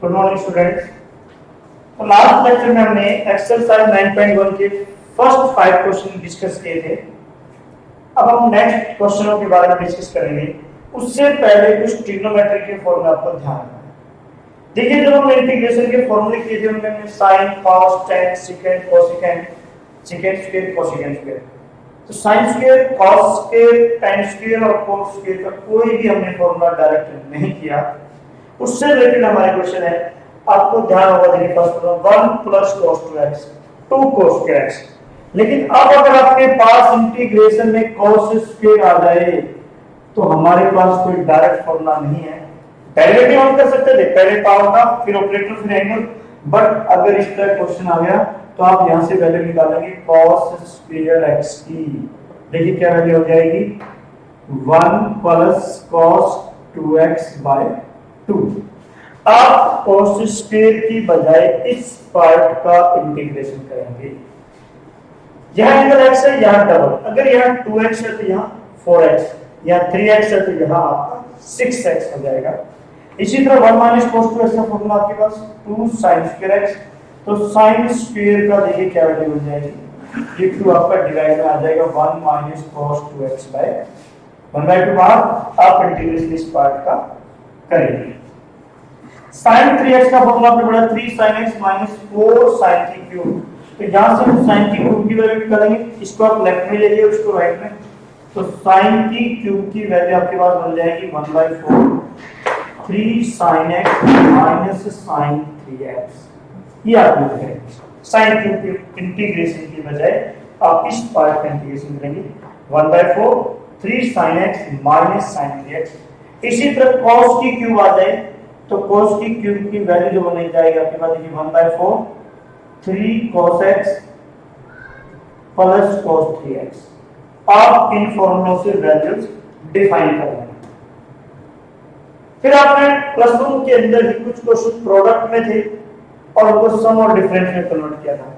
Good morning students. तो last lecture में हमने एक्सरसाइज 9.1 के फर्स्ट 5 क्वेश्चन डिस्कस किए थे। अब हम नेक्स्ट क्वेश्चनों के बारे में डिस्कस करेंगे। उससे पहले कुछ ट्रिग्नोमेट्री के फॉर्मूला पर ध्यान रखना है। देखिए, जब हम इंटीग्रेशन के फॉर्मूले किए थे उनमें sin cos tan secant cosecant secant square cosecant square, तो sin square cos square tan square और cos स्क्वायर का कोई भी हमने फॉर्मूला डायरेक्ट नहीं किया। उससे रिलेटेड हमारे क्वेश्चन है, आपको ध्यान होगा। देखिए first 1 plus cos 2x 2 cos x, लेकिन अब अगर आपके पास इंटीग्रेशन में cos स्क्वायर आ जाए तो हमारे पास कोई डायरेक्ट फॉर्मूला नहीं है। डेरिवेटिव हम कर सकते थे, पहले पावर का फिर ऑपरेटर फिर एंगल, बट अगर इस तरह क्वेश्चन आ गया तो आप यहां से वैल्यू निकालेंगे cos स्क्वायर x की। देखिए क्या वैल्यू हो जाएगी 1 प्लस cos 2x बाय 2। आप cos स्क्वायर की बजाय इस पार्ट का इंटीग्रेशन करेंगे। यहां एंगल x है, यहां डबल, अगर यहां 2x है तो यहां 4x, यहां 3x है तो यहां आपका 6x हो जाएगा। इसी तरह 1 माइनस cos 2x का फॉर्मूला आपके पास 2 sin स्क्वायर x, तो sin स्क्वायर का देखिए क्या वैल्यू हो जाएगी, ये 2 आपका डिवाइड में आ जाएगा 1 माइनस cos 2x बाय 1/2 बार। आप इंटीग्रेशन इस पार्ट का करेंगे। sin 3x का फॉर्मूला आपने पढ़ा 3 sin x minus 4 sin t cube, तो यहां से हम sin t क्यूब की वैल्यू निकालेंगे। इसको आप लेफ्ट में ले लीजिए, उसको राइट में, तो sin t क्यूब की वैल्यू आपके पास बन जाएगी 1/4 3 sin x minus sin 3x। ये आप लिख रहे हैं sin क्यूब की इंटीग्रेशन की बजाय आप इस पार्ट का इंटीग्रेशन करेंगे 1/4 3 sin x minus sin 3x। इसी तरह cos की क्यूब आ जाए तो cos की क्यूब की वैल्यू जो बन जाएगी आपके पास देखिए 1/4 3 cos x plus cos 3x। आप इन फॉर्मूलों से वैल्यूज डिफाइन कर लेंगे। फिर आपने प्लस 1 के अंदर ही कुछ क्वेश्चन प्रोडक्ट में थे और उनको सम और डिफरेंस में कन्वर्ट किया था।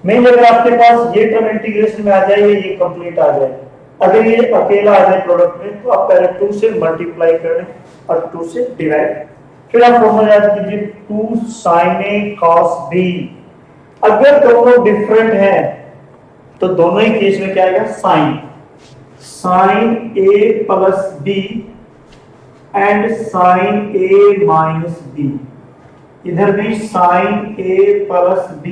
मेन अगर आपके पास ये टर्म इंटीग्रेशन में आ जाए, ये कंप्लीट आ जाए, अगर ये अकेला आ जाए प्रोडक्ट में, तो आप पहले 2 से मल्टीप्लाई करें और 2 से डिवाइड, फिर आप फॉर्मूला याद कीजिए 2 sin a cos b। अगर दोनों डिफरेंट हैं तो दोनों ही केस में क्या आएगा sin a plus b and sin a minus b। इधर भी sin a plus b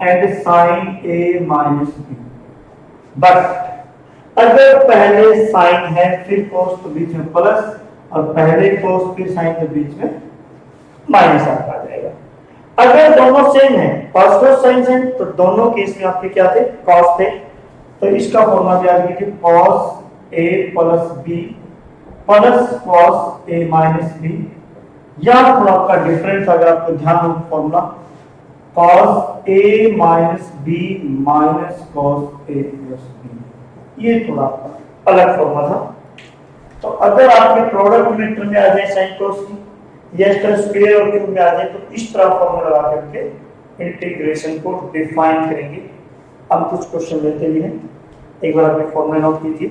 and sin a minus b। But अगर पहले sin है फिर cos तो बीच में प्लस, और पहले cos फिर sin के बीच में माइनस आ जाएगा। अगर दोनों सेम है, cos cos sin sin, तो दोनों केस में आपके क्या थे cos थे, तो इसका फॉर्मूला याद कीजिए cos a plus b plus cos a minus b। या थोड़ा आपका डिफरेंस अगर आपको ध्यान हो formula cos a minus b minus cos a plus b, ये थोड़ा आपका अलग फॉर्मूला था। तो अगर आपके प्रोडक्ट में टर्म में आ जाए sin cos की, या इस तरह स्क्वायर और क्यूब में आ जाए, तो इस तरह फॉर्मूला लगा करके इंटीग्रेशन को डिफाइन करेंगे। हम कुछ क्वेश्चन लेते भी हैं, एक बार आपने फॉर्मूला नोट कीजिए।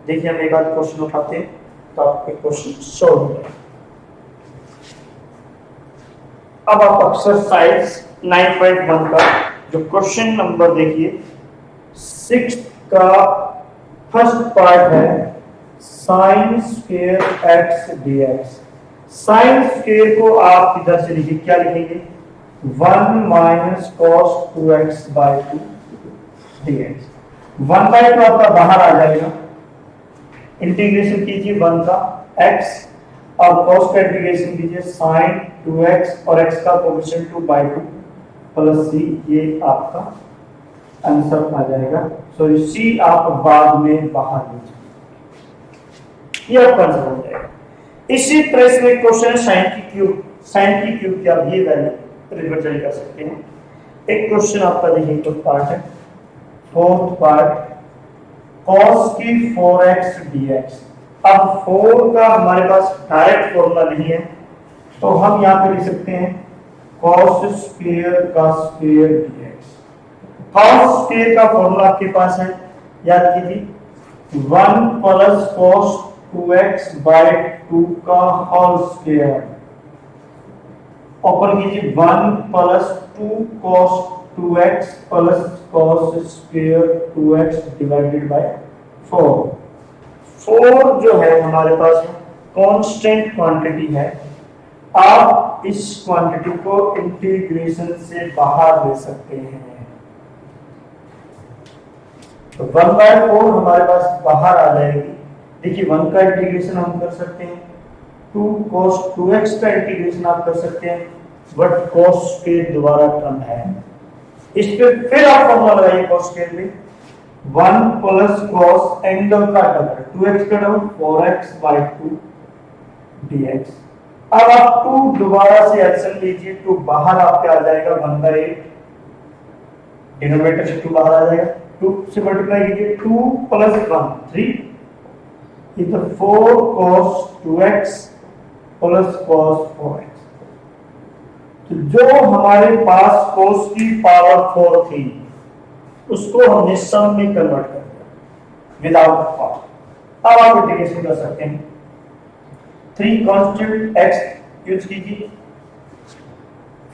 देखिए हम एक आध क्वेश्चन उठाते हैं तो आपके क्वेश्चन सॉल्व हो जाएंगे। अब आप एक्सरसाइज 9.1 का जो क्वेश्चन नंबर देखिए 6 का फर्स्ट पार्ट है sin square x dx। sin square को आप इधर से लिखिए, क्या लिखेंगे 1 minus cos 2x bye 2 dx। 1/2 आपका बाहर आ जाएगा, इंटीग्रेशन कीजिए 1 का x और cos का इंटीग्रेशन कीजिए sin 2x और x का कोएफिशिएंट 2/2 प्लस c, ये आपका आंसर आ जाएगा। सो c आप बाद में बाहर लीजिए, ये आपका आंसर हो जाएगा। इसी तरह से एक क्वेश्चन है sin की क्यूब की आप ये वैल्यू रिप्रेजेंट कर सकते हैं। एक क्वेश्चन आपका देखिए तो पार्ट है फोर्थ पार्ट cos की 4x dx। अब 4 का हमारे पास डायरेक्ट फॉर्मूला नहीं है, तो हम यहाँ पे लिख सकते हैं cos स्क्वायर का स्क्वायर dx। cos स्क्वायर का फॉर्मूला आपके पास है, याद कीजिए 1 प्लस cos 2x बाय 2 का होल स्क्वायर ओपन कीजिए 1 plus 2 cos 2x plus cos square 2x divided by 4। 4 जो है हमारे पास कांस्टेंट क्वांटिटी है। आप इस क्वांटिटी को इंटीग्रेशन से बाहर ले सकते हैं। तो 1/4 हमारे पास बाहर आ जाएगी। देखिए 1 का इंटीग्रेशन हम कर सकते हैं, 2 cos 2x का इंटीग्रेशन आप कर सकते हैं, बट cos के दोबारा टर्म है। इस पे फिर आप फॉर्मूला लगाइए cos के में 1 प्लस cos एंगल का डबल 2x का डबल 4x/2 dx। अब आप 2 दोबारा से एलसीएम लीजिए, 2 बाहर आपके आ जाएगा 1/8, डिनोमिनेटर से 2 बाहर आ जाएगा, 2 से मल्टीप्लाई कीजिए 2 प्लस 1 3, इधर 4 cos 2x plus cos 4x। तो जो हमारे पास cos की पावर 4 थी उसको हमने सम में कन्वर्ट कर दिया विदाउट पावर। अब आप इंटीग्रेशन कर सकते हैं। 3 कांस्टेंट x यूज कीजिए,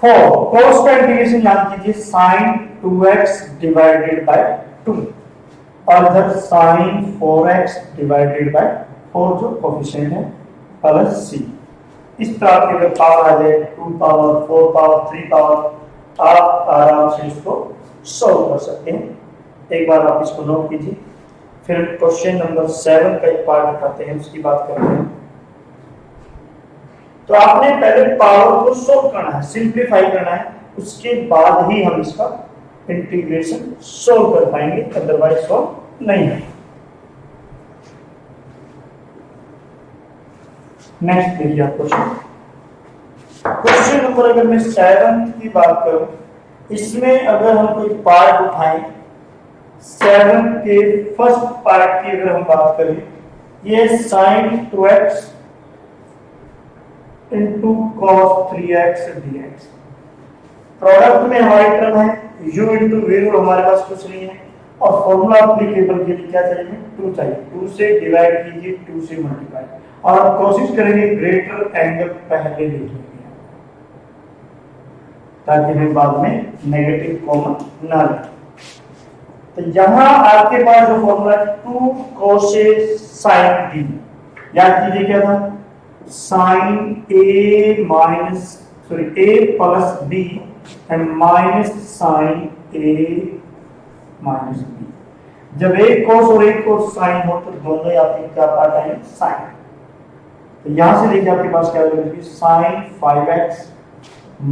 4 cos का इंटीग्रेशन याद कीजिए sin 2x डिवाइडेड बाय 2 और इधर sin 4x डिवाइडेड बाय 4 जो कोफिशिएंट है प्लस c। इस तरह के अगर पावर आ जाए 2 पावर 4 पावर 3 पावर, आप आराम से इसको सॉल्व कर सकते हैं। एक बार आप इसको नोट कीजिए, फिर क्वेश्चन नंबर 7 का एक पार्ट उठाते हैं, उसकी बात करते हैं। तो आपने पहले पावर को सॉल्व करना है, सिंप्लीफाई करना है, उसके बाद ही हम इसका इंटीग्रेशन सॉल्व कर पाएंगे, अदरवाइज सॉल्व नहीं है। नेक्स्ट देखिए आप क्वेश्चन नंबर अगर मैं 7 की बात करूं, इसमें अगर हम कोई पार्ट उठाएं 7 के फर्स्ट पार्ट की अगर हम बात करें, ये sin 2x into cos 3x dx। Product में हमारी टर्म है u इंटू वी रूट, हमारे पास कुछ नहीं है, और फॉर्मूला एप्लीकेबल के लिए क्या चाहिए 2 चाहिए। 2 से डिवाइड कीजिए, 2 से मल्टीप्लाई, और आप कोशिश करेंगे ग्रेटर एंगल पहले लिख लेंगे ताकि हमें बाद में नेगेटिव कॉमन ना लगे। तो यहां आपके पास जो फॉर्मूला 2 cos sin b, याद कीजिए क्या था, sin a plus b and minus sin a minus b। जब एक cos और एक cos sin हो तो दोनों ही आपके क्या पार्ट आएंगे sin। तो यहां से देखिए आपके पास क्या होगा sin 5x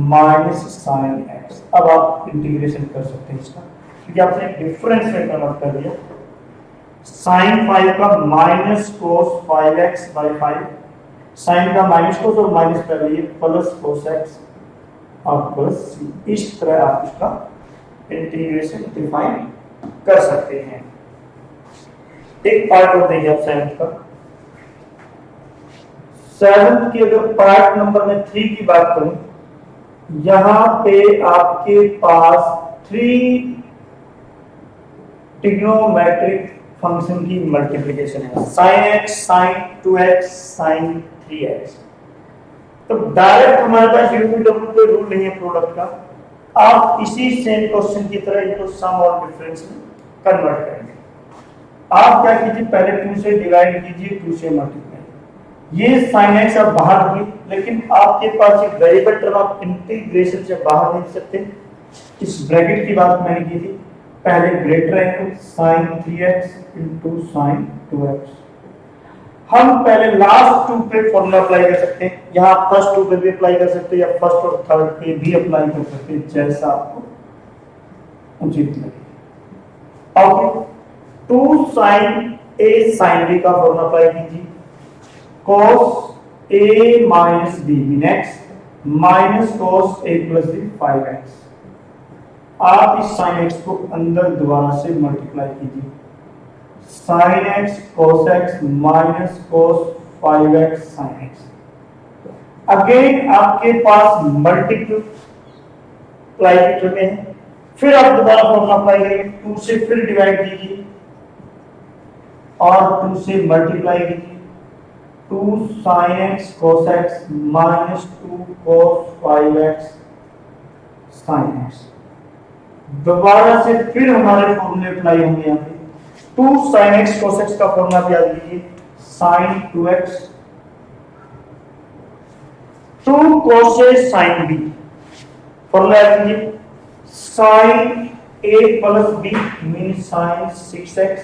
minus sin x। अब आप इंटीग्रेशन कर सकते हैं इसका, क्योंकि आपने डिफरेंस में कन्वर्ट कर दिया। sin 5 का minus cos 5x by 5, sin का माइनस cos और माइनस कर लिए प्लस cos x और प्लस c। इस तरह आप इसका इंटीग्रेशन डिफाइन कर सकते हैं। एक पार्ट और देखिए आप 7 का। 7 की अगर पार्ट नंबर में 3 की बात करूं, यहां पे आपके पास 3 ट्रिग्नोमेट्रिक फंक्शन की मल्टीप्लिकेशन है, sin x, sin 2x, sin 3x। तो डायरेक्ट हमारे पास यूवी-डब्ल्यू पे रूल नहीं है प्रोडक्ट का। आप इसी सेम क्वेश्चन की तरह इनको सम और डिफरेंस में कन्वर्ट करेंगे। आप क्या कीजिए, पहले 2 से डिवाइड कीजिए, 2 से मल्टीप्लाई। ये sin x आप बाहर होगी, लेकिन आपके पास एक वेरिएबल टर्म आप इंटीग्रेशन से बाहर नहीं सकते। इस ब्रैकेट की बात मैंने की थी, पहले greater angle sin 3x into sin 2x। हम पहले लास्ट 2 पे फॉर्मूला अप्लाई कर सकते हैं, यहाँ फर्स्ट 2 पे भी अप्लाई कर सकते हैं, या फर्स्ट और थर्ड पे भी अप्लाई कर सकते हैं, जैसा आपको उचित लगे। Okay, 2 sin a sin b का फॉर्मूला अप्लाई कीजिए, cos a minus b next minus cos a plus b 5x। आप इस sin x को अंदर दोबारा से मल्टीप्लाई कीजिए, sin x cos x minus cos 5x sin x। Again आपके पास मल्टीप्लाई में है, फिर आप दोबारा फॉर्मूला अप्लाई करेंगे, 2 से फिर डिवाइड कीजिए और 2 से मल्टीप्लाई कीजिए, 2 sin x cos x minus 2 cos 5x sin x। दोबारा से फिर हमारे फॉर्मूले अप्लाई होंगे यहाँ पे। 2 sin x cos x का फॉर्मूला याद कीजिए, sin 2x, 2 cos A sin B, formula याद कीजिए, sin A plus B mean sin 6x,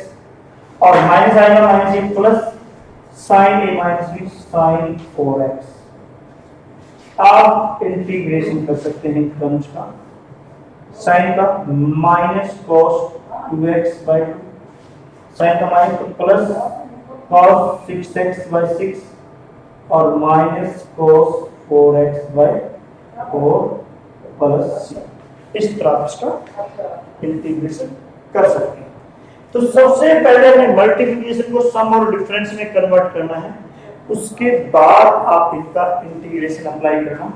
और माइनस आएगा minus A plus sin A minus B sin 4x। आप इंटीग्रेशन कर सकते हैं टर्म्स का, साइन का minus cos 2x by 2, sine का minus plus cos 6x by 6 और minus cos 4x by 4 plus 6। इस तरह इसका इंटीग्रेशन कर सकते हैं। तो सबसे पहले हमें मल्टीप्लिकेशन को सम और डिफरेंस में कन्वर्ट करना है, उसके बाद आप इनका इंटीग्रेशन अप्लाई करना,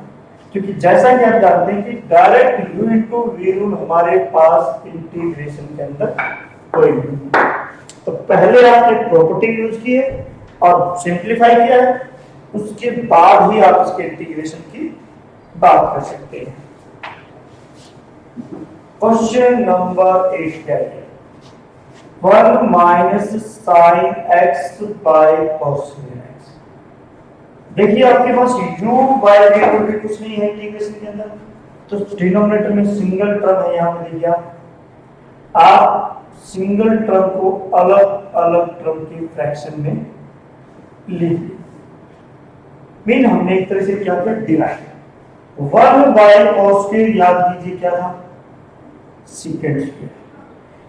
क्योंकि जैसा कि आप जानते हैं कि direct u into v rule हमारे पास इंटीग्रेशन के अंदर कोई नहीं। तो पहले आपने प्रॉपर्टी यूज की है और सिंप्लीफाई किया है, उसके बाद ही आप इसके इंटीग्रेशन की बात कर सकते हैं। क्वेश्चन नंबर 8 क्या है? 1 minus sine x by cosine x. देखिए आपके पास u बाई v रूट भी कुछ नहीं है इंटीग्रेशन के अंदर, तो डिनोमिनेटर में सिंगल टर्म है। यहाँ पे देखिए आप सिंगल टर्म को अलग अलग टर्म के फ्रैक्शन में लिखिए, मीन हमने एक तरह से क्या किया, डिवाइड। 1 बाई कॉस के याद कीजिए क्या था, सीकेंड स्क्वायर।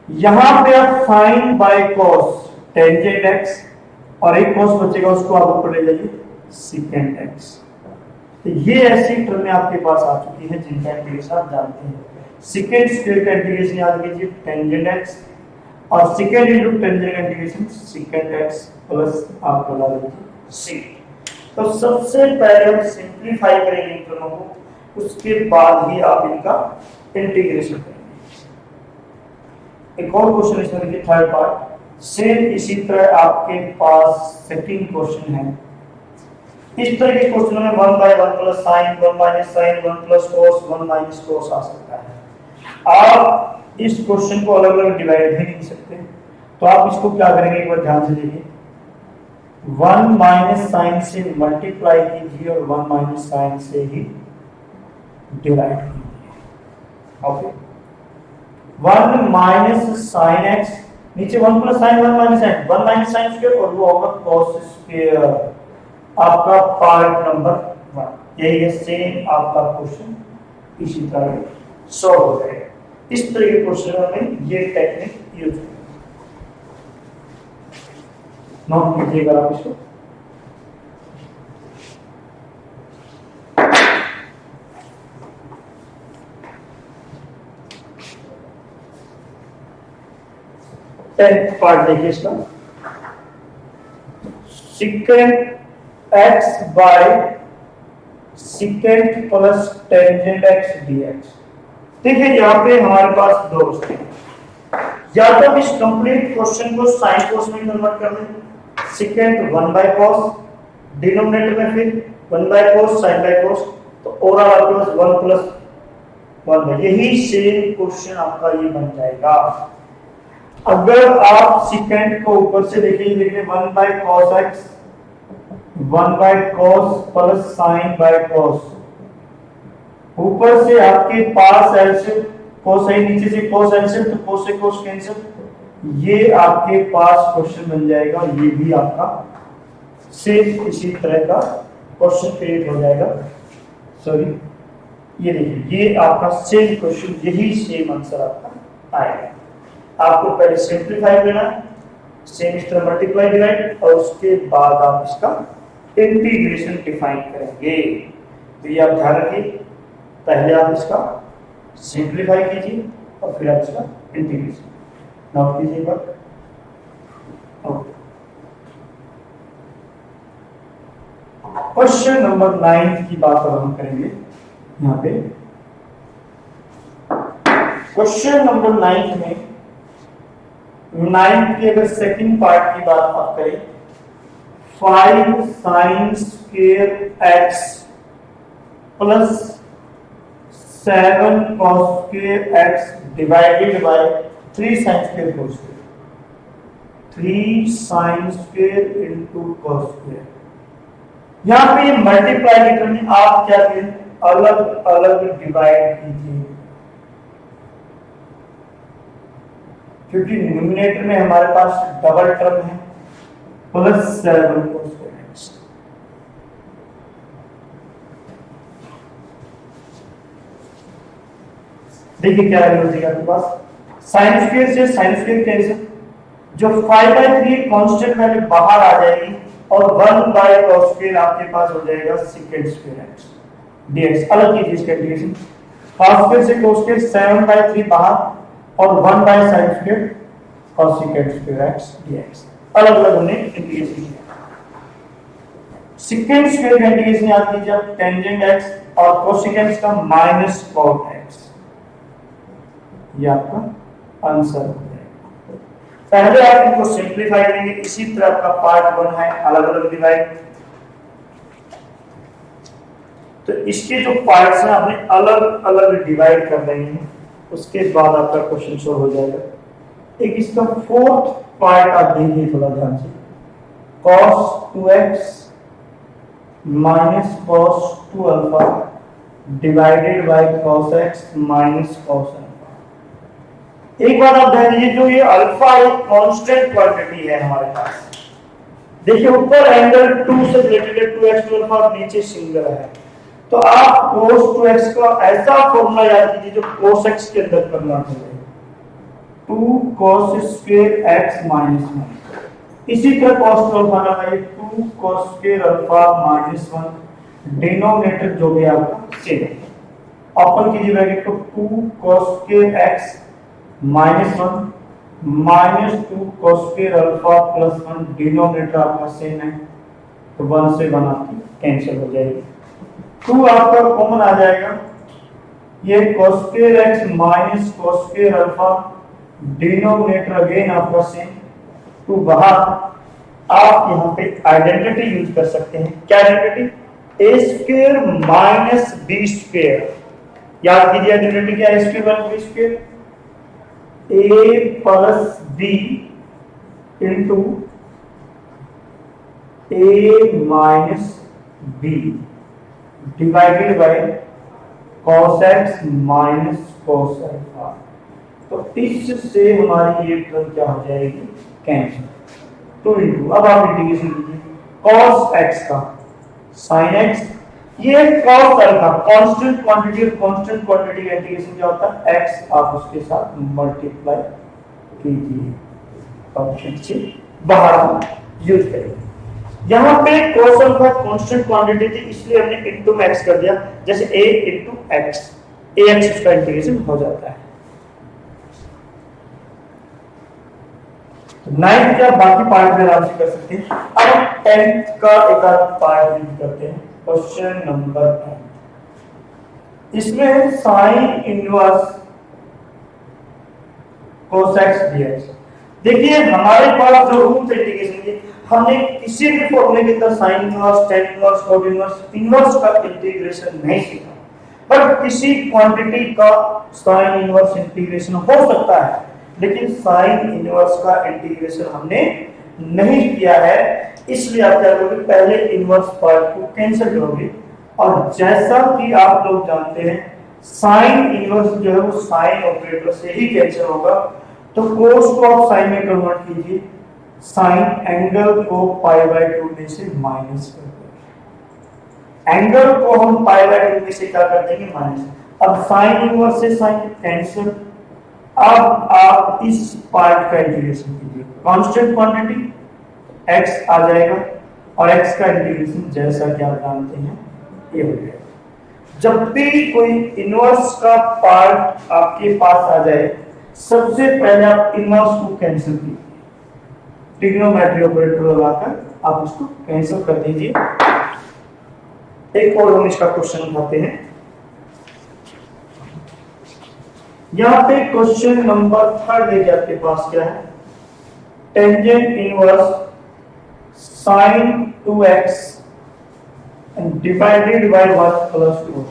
यहां पे आप sine by cos tangent x और एक कॉस बचेगा, उसको आप ऊपर ले जाइए सीकेंट एक्स। तो ये ऐसी टर्म आपके पास आ चुकी है जिनका इंटीग्रेशन आप जानते हैं। सीकेंट स्क्वायर का इंटीग्रेशन याद कीजिए टेंजेंट एक्स, और सीकेंट इनटू टेंजेंट का इंटीग्रेशन सीकेंट एक्स प्लस आप लगा लीजिए सी। तो सबसे पहले हम सिंप्लीफाई करेंगे इन दोनों को, उसके बाद ही आप इनका इंटीग्रेशन करेंगे। एक और क्वेश्चन इसमें देखिए, थर्ड पार्ट सेम इसी तरह आपके पास सेकंड क्वेश्चन है। इस तरह के क्वेश्चन में 1 by 1 plus sine, 1 minus sine, 1 plus cos, 1 minus cos आ सकता है। आप इस क्वेश्चन को अलग अलग डिवाइड भी नहीं सकते, तो आप इसको क्या करेंगे एक बार ध्यान से देखिए। 1 माइनस साइन से मल्टीप्लाई कीजिए और 1 माइनस साइन से ही डिवाइड कीजिए। ओके, 1 माइनस साइन एक्स, नीचे 1 plus sine 1 minus sine, 1 minus sine square और वो होगा कॉस स्क्वायर, आपका पार्ट नंबर 1। यही है सेम आपका क्वेश्चन, इसी तरह सॉल्व हो जाएगा। इस तरह के क्वेश्चन में ये टेक्निक यूज करें, नोट कीजिएगा आप इसको। टेंथ पार्ट देखिए इसका, secant x by secant plus tangent x dx. देखिए यहाँ पे हमारे पास दो रास्ते हैं, या तो इस कंप्लीट क्वेश्चन को साइन कोस में कन्वर्ट कर दें, सिकेंट 1 बाय कॉस, डिनोमिनेटर में फिर 1 by cos sine by cos, तो ओवरऑल आपके पास 1 प्लस 1 है। यही सेम क्वेश्चन आपका ये बन जाएगा। अगर आप सिकेंट को ऊपर से देखिए, लिखने 1 by cos x, 1 by cos plus sign by cos, ऊपर से आपके पास एलसीएम cos है, नीचे से cos एलसीएम, तो cos से cos कैंसिल, ये आपके पास क्वेश्चन बन जाएगा। ये भी आपका सेम इसी तरह का क्वेश्चन क्रिएट हो जाएगा। सॉरी, ये देखिए ये आपका सेम क्वेश्चन, यही सेम आंसर आपका आएगा। आपको पहले सिंप्लीफाई करना, सेम इस तरह मल्टीप्लाई डिवाइड, और उसके बाद आप इसका इंटीग्रेशन डिफाइन करेंगे। तो ये आप ध्यान रखिए, पहले आप इसका सिंप्लीफाई कीजिए और फिर आप इसका इंटीग्रेशन नोट कीजिएगा। क्वेश्चन नंबर 9 की बात अब हम करेंगे यहाँ पे। क्वेश्चन नंबर 9 में 9 की अगर सेकंड पार्ट की बात आप करें, 5 sine square x plus 7 cos square x divided by 3 sine square cos square, 3 sine square into cos square. यहां पे मल्टीप्लाई की टर्म में आप क्या करें, अलग अलग डिवाइड कीजिए, क्योंकि न्यूमरेटर में हमारे पास डबल टर्म है प्लस 7 cos x। देखिए क्या हो जाएगा आपके पास, साइन स्क्वायर से साइन स्क्वायर कैंसिल, जो 5/3 कांस्टेंट वैल्यू बाहर आ जाएगी और 1/cos स्क्वायर आपके पास हो जाएगा सेकंड स्क्वायर x dx। अलग कीजिए इसका इंटीग्रेशन, cos स्क्वायर से cos स्क्वायर 7/3 बाहर और 1/sin square cos second square x dx। अलग अलग हमने इंटीग्रेशन किया। सेकंड स्क्वायर का इंटीग्रेशन याद कीजिए आप, टेंजेंट x और कोसेकेंट का माइनस cot x, ये आपका आंसर हो जाएगा। पहले आप इनको सिंपलीफाई करेंगे, इसी तरह आपका पार्ट 1 है अलग अलग डिवाइड, तो इसके जो पार्ट्स हैं आपने अलग अलग डिवाइड कर देंगे, उसके बाद आपका क्वेश्चन सॉल्व हो जाएगा। एक इसका फोर्थ पार्ट आप देखिए थोड़ा ध्यान से, cos 2x minus cos 2 alpha divided by cos x minus cos alpha. एक बात आप ध्यान दीजिए, जो ये अल्फा एक कांस्टेंट क्वांटिटी है हमारे पास, देखिए ऊपर एंगल 2 से रिलेटेड है 2x टू अल्फा और नीचे सिंगल है, तो आप cos 2x का ऐसा फॉर्मूला याद कीजिए जो cos x के अंदर कन्वर्ट हो जाए, 2 cos स्क्वायर x माइनस 1। इसी तरह cos 2 अल्फा लगाइए, 2 cos square alpha minus 1, denominator जो भी आपका सेम है, ओपन कीजिए ब्रैकेट को, 2 cos square x minus 1 minus 2 cos square alpha plus 1, denominator आपका सेम है तो 1 से 1 आपकी कैंसिल हो जाएगी, 2 आपका कॉमन आ जाएगा, ये cos square x minus cos square alpha, denominator again आपका सेम, 2 बाहर। आप यहाँ पे आइडेंटिटी यूज कर सकते हैं, क्या identity, a square minus b square, याद कीजिए आइडेंटिटी क्या है, a square minus b square, a plus b into a minus b divided by cos x minus cos alpha. तो इससे हमारी ये टर्म क्या हो जाएगी, कैंसिल, 2 इंटू, अब आप इंटीग्रेशन कीजिए cos x का sin x, ये cos अल्फा कांस्टेंट क्वांटिटी, और कांस्टेंट क्वांटिटी का इंटीग्रेशन क्या होता है, x आप उसके साथ मल्टीप्लाई कीजिए, ऑप्शन से बाहर यूज करेंगे। यहाँ पे cos अल्फा कांस्टेंट क्वांटिटी थी इसलिए हमने इनटू में x कर दिया, जैसे a इनटू x, ax इसका इंटीग्रेशन हो जाता है। तो 9th का बाकी पार्ट में आराम से कर सकते हैं। अब 10th का एक आध पार्ट भी करते हैं, क्वेश्चन नंबर 10। इसमें sine inverse cos x dx। देखिए हमारे पास जो रूल थे इंटीग्रेशन के, हमने किसी भी फॉर्मूले के अंदर sine inverse, tan inverse, cot inverse, inverse का इंटीग्रेशन नहीं सीखा, पर किसी क्वांटिटी का साइन इनवर्स इंटीग्रेशन हो सकता है, लेकिन साइन इनवर्स का इंटीग्रेशन हमने नहीं किया है, इसलिए आप क्या करोगे, पहले इनवर्स पार्ट को कैंसिल करोगे, और जैसा कि आप लोग जानते हैं साइन इनवर्स जो है वो साइन ऑपरेटर से ही कैंसिल होगा, तो कोस को आप साइन में कन्वर्ट कीजिए, साइन एंगल को π/2 में से माइनस कर देंगे, एंगल को हम π/2 में से क्या कर देंगे, माइनस। अब साइन इनवर्स से साइन कैंसिल, अब आप इस पार्ट का इंटीग्रेशन कीजिए, कांस्टेंट क्वांटिटी x आ जाएगा और x का इंटीग्रेशन जैसा कि आप जानते हैं ये हो जाएगा। जब भी कोई इनवर्स का पार्ट आपके पास आ जाए, सबसे पहले आप इनवर्स को कैंसिल कीजिए, ट्रिग्नोमेट्री ऑपरेटर लगाकर आप उसको कैंसिल कर दीजिए। एक और हम इसका क्वेश्चन उठाते हैं, यहाँ पे क्वेश्चन नंबर 3 देखिए आपके पास क्या है, tangent inverse sin 2x and divided by 1 plus 2x।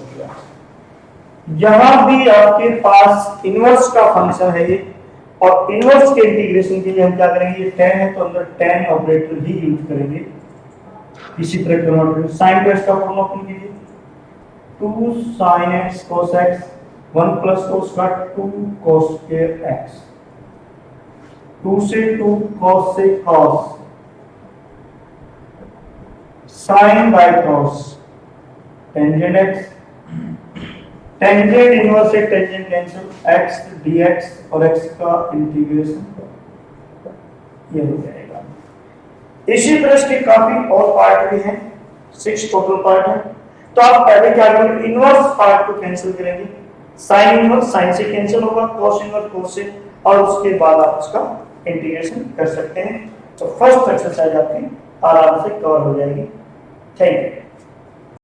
यहां भी आपके पास इनवर्स का फंक्शन है ये, और इनवर्स के इंटीग्रेशन के लिए हम क्या करेंगे, ये tan है तो अंदर tan ऑपरेटर ही यूज करेंगे। इसी तरह कन्वर्ट करें, sin 2x का फॉर्मूला अपन कीजिए 2 sin x cos x 1 plus cos का 2 cos square x, 2 से 2 cos से cos, sin by cos, tangent x, tangent inverse से टेंजेंट कैंसिल, x dx और x का इंटीग्रेशन ये हो जाएगा। इसी तरह इसके काफी और पार्ट भी हैं, 6 टोटल पार्ट है। तो आप पहले क्या करेंगे, इनवर्स पार्ट को कैंसिल करेंगे, साइन इनवर्स साइन से कैंसिल होगा, cos इनवर्स cos से, और उसके बाद आप उसका इंटीग्रेशन कर सकते हैं। तो फर्स्ट एक्सरसाइज आपकी आराम से कवर हो जाएगी। Thank you.